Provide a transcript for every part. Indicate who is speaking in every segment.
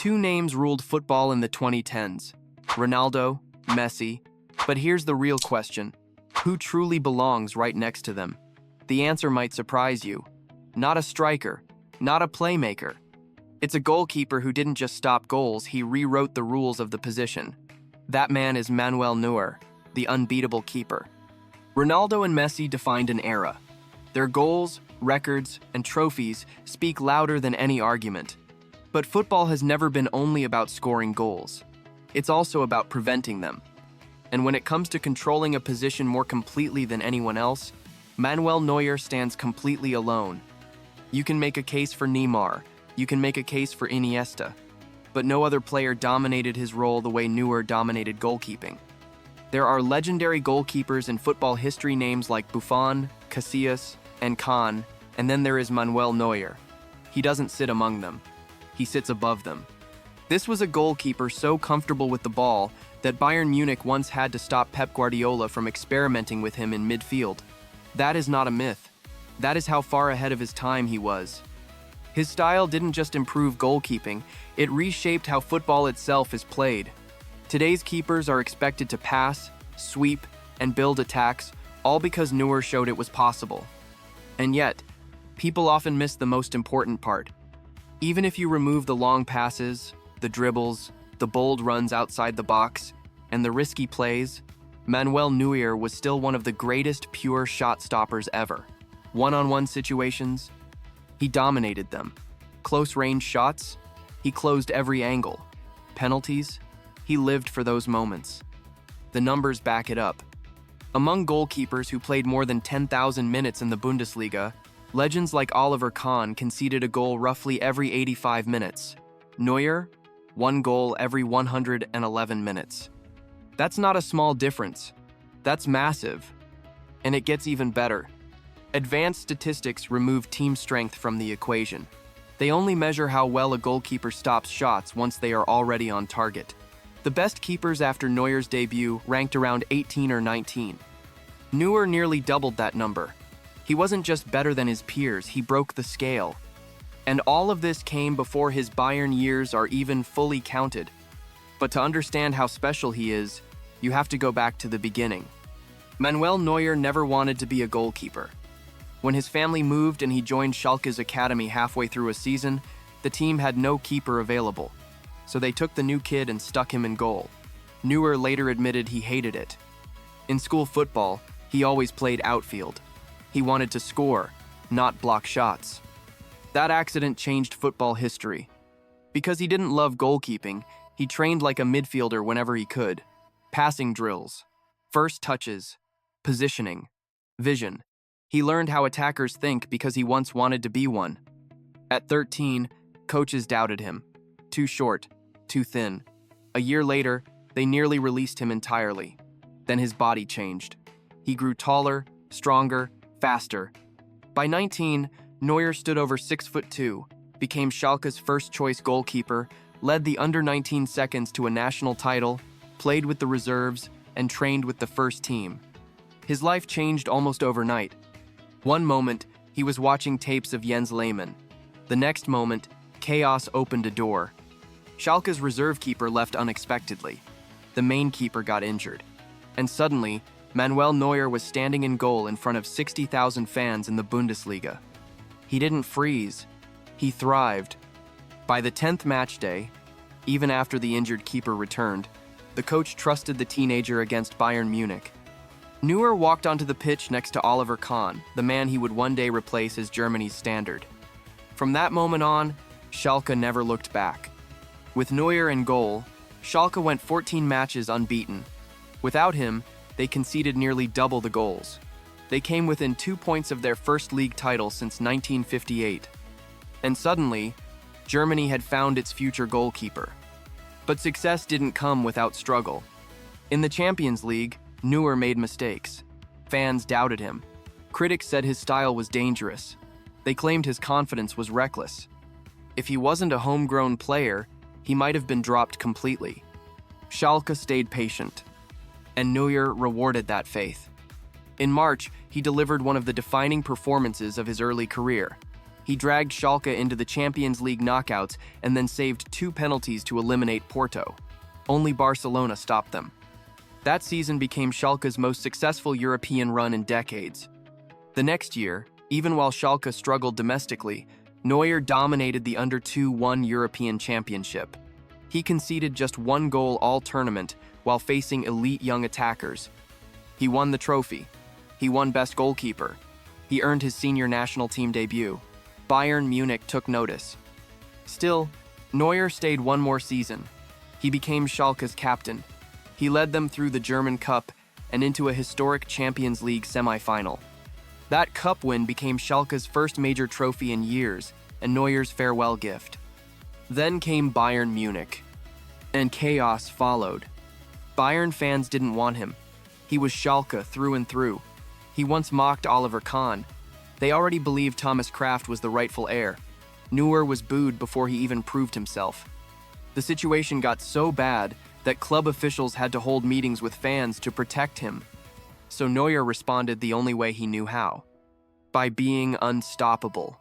Speaker 1: Two names ruled football in the 2010s: Ronaldo, Messi. But here's the real question: who truly belongs right next to them? The answer might surprise you. Not a striker, not a playmaker. It's a goalkeeper who didn't just stop goals, he rewrote the rules of the position. That man is Manuel Neuer, the unbeatable keeper. Ronaldo and Messi defined an era. Their goals, records, and trophies speak louder than any argument. But football has never been only about scoring goals. It's also about preventing them. And when it comes to controlling a position more completely than anyone else, Manuel Neuer stands completely alone. You can make a case for Neymar, you can make a case for Iniesta, but no other player dominated his role the way Neuer dominated goalkeeping. There are legendary goalkeepers in football history, names like Buffon, Casillas, and Kahn, and then there is Manuel Neuer. He doesn't sit among them. He sits above them. This was a goalkeeper so comfortable with the ball that Bayern Munich once had to stop Pep Guardiola from experimenting with him in midfield. That is not a myth. That is how far ahead of his time he was. His style didn't just improve goalkeeping, it reshaped how football itself is played. Today's keepers are expected to pass, sweep, and build attacks, all because Neuer showed it was possible. And yet, people often miss the most important part. Even if you remove the long passes, the dribbles, the bold runs outside the box, and the risky plays, Manuel Neuer was still one of the greatest pure shot stoppers ever. One-on-one situations, he dominated them. Close-range shots, he closed every angle. Penalties, he lived for those moments. The numbers back it up. Among goalkeepers who played more than 10,000 minutes in the Bundesliga, legends like Oliver Kahn conceded a goal roughly every 85 minutes. Neuer, one goal every 111 minutes. That's not a small difference. That's massive. And it gets even better. Advanced statistics remove team strength from the equation. They only measure how well a goalkeeper stops shots once they are already on target. The best keepers after Neuer's debut ranked around 18 or 19. Neuer nearly doubled that number. He wasn't just better than his peers, he broke the scale. And all of this came before his Bayern years are even fully counted. But to understand how special he is, you have to go back to the beginning. Manuel Neuer never wanted to be a goalkeeper. When his family moved and he joined Schalke's academy halfway through a season, the team had no keeper available. So they took the new kid and stuck him in goal. Neuer later admitted he hated it. In school football, he always played outfield. He wanted to score, not block shots. That accident changed football history. Because he didn't love goalkeeping, he trained like a midfielder whenever he could. Passing drills, first touches, positioning, vision. He learned how attackers think because he once wanted to be one. At 13, coaches doubted him. Too short, too thin. A year later, they nearly released him entirely. Then his body changed. He grew taller, stronger, faster. By 19, Neuer stood over 6'2", became Schalke's first-choice goalkeeper, led the under-19 seconds to a national title, played with the reserves, and trained with the first team. His life changed almost overnight. One moment, he was watching tapes of Jens Lehmann. The next moment, chaos opened a door. Schalke's reserve keeper left unexpectedly. The main keeper got injured. And suddenly, Manuel Neuer was standing in goal in front of 60,000 fans in the Bundesliga. He didn't freeze. He thrived. By the 10th match day, even after the injured keeper returned, the coach trusted the teenager against Bayern Munich. Neuer walked onto the pitch next to Oliver Kahn, the man he would one day replace as Germany's standard. From that moment on, Schalke never looked back. With Neuer in goal, Schalke went 14 matches unbeaten. Without him, they conceded nearly double the goals. They came within 2 points of their first league title since 1958. And suddenly, Germany had found its future goalkeeper. But success didn't come without struggle. In the Champions League, Neuer made mistakes. Fans doubted him. Critics said his style was dangerous. They claimed his confidence was reckless. If he wasn't a homegrown player, he might have been dropped completely. Schalke stayed patient, and Neuer rewarded that faith. In March, he delivered one of the defining performances of his early career. He dragged Schalke into the Champions League knockouts and then saved 2 penalties to eliminate Porto. Only Barcelona stopped them. That season became Schalke's most successful European run in decades. The next year, even while Schalke struggled domestically, Neuer dominated the Under-21 European Championship. He conceded just 1 goal all tournament while facing elite young attackers. He won the trophy. He won Best Goalkeeper. He earned his senior national team debut. Bayern Munich took notice. Still, Neuer stayed 1 more season. He became Schalke's captain. He led them through the German Cup and into a historic Champions League semi-final. That cup win became Schalke's first major trophy in years and Neuer's farewell gift. Then came Bayern Munich, and chaos followed. Bayern fans didn't want him. He was Schalke through and through. He once mocked Oliver Kahn. They already believed Thomas Kraft was the rightful heir. Neuer was booed before he even proved himself. The situation got so bad that club officials had to hold meetings with fans to protect him. So Neuer responded the only way he knew how: by being unstoppable.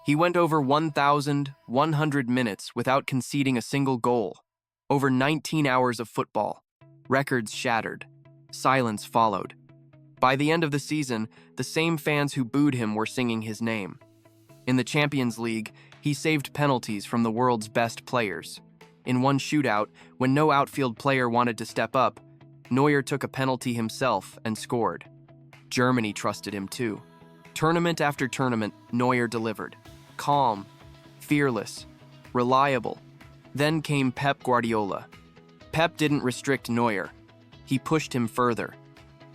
Speaker 1: He went over 1,100 minutes without conceding a single goal. Over 19 hours of football. Records shattered. Silence followed. By the end of the season, the same fans who booed him were singing his name. In the Champions League, he saved penalties from the world's best players. In one shootout, when no outfield player wanted to step up, Neuer took a penalty himself and scored. Germany trusted him too. Tournament after tournament, Neuer delivered. Calm, fearless, reliable. Then came Pep Guardiola. Pep didn't restrict Neuer. He pushed him further.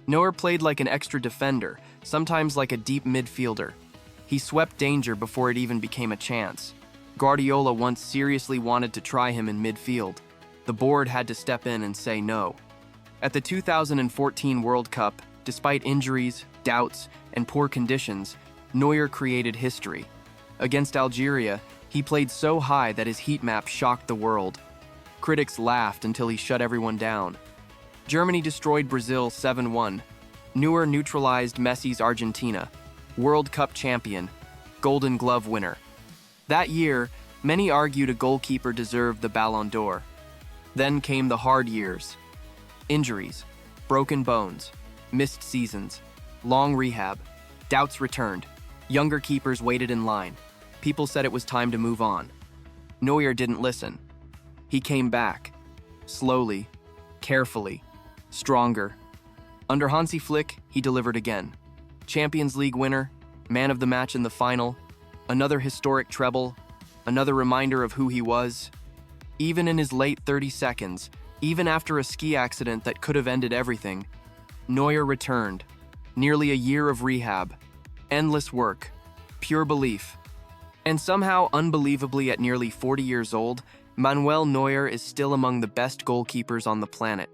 Speaker 1: Neuer played like an extra defender, sometimes like a deep midfielder. He swept danger before it even became a chance. Guardiola once seriously wanted to try him in midfield. The board had to step in and say no. At the 2014 World Cup, despite injuries, doubts, and poor conditions, Neuer created history. Against Algeria, he played so high that his heat map shocked the world. Critics laughed until he shut everyone down. Germany destroyed Brazil 7-1. Neuer neutralized Messi's Argentina, World Cup champion, Golden Glove winner. That year, many argued a goalkeeper deserved the Ballon d'Or. Then came the hard years. Injuries, broken bones, missed seasons, long rehab, doubts returned. Younger keepers waited in line. People said it was time to move on. Neuer didn't listen. He came back, slowly, carefully, stronger. Under Hansi Flick, he delivered again. Champions League winner, man of the match in the final, another historic treble, another reminder of who he was. Even in his late 30 seconds, even after a ski accident that could have ended everything, Neuer returned. Nearly a year of rehab, endless work, pure belief. And somehow, unbelievably, at nearly 40 years old, Manuel Neuer is still among the best goalkeepers on the planet.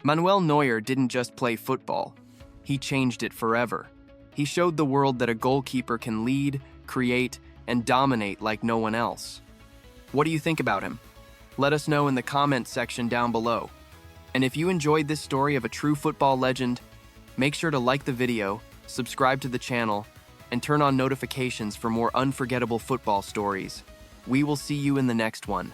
Speaker 1: Manuel Neuer didn't just play football. He changed it forever. He showed the world that a goalkeeper can lead, create, and dominate like no one else. What do you think about him? Let us know in the comments section down below. And if you enjoyed this story of a true football legend, make sure to like the video, subscribe to the channel, and turn on notifications for more unforgettable football stories. We will see you in the next one.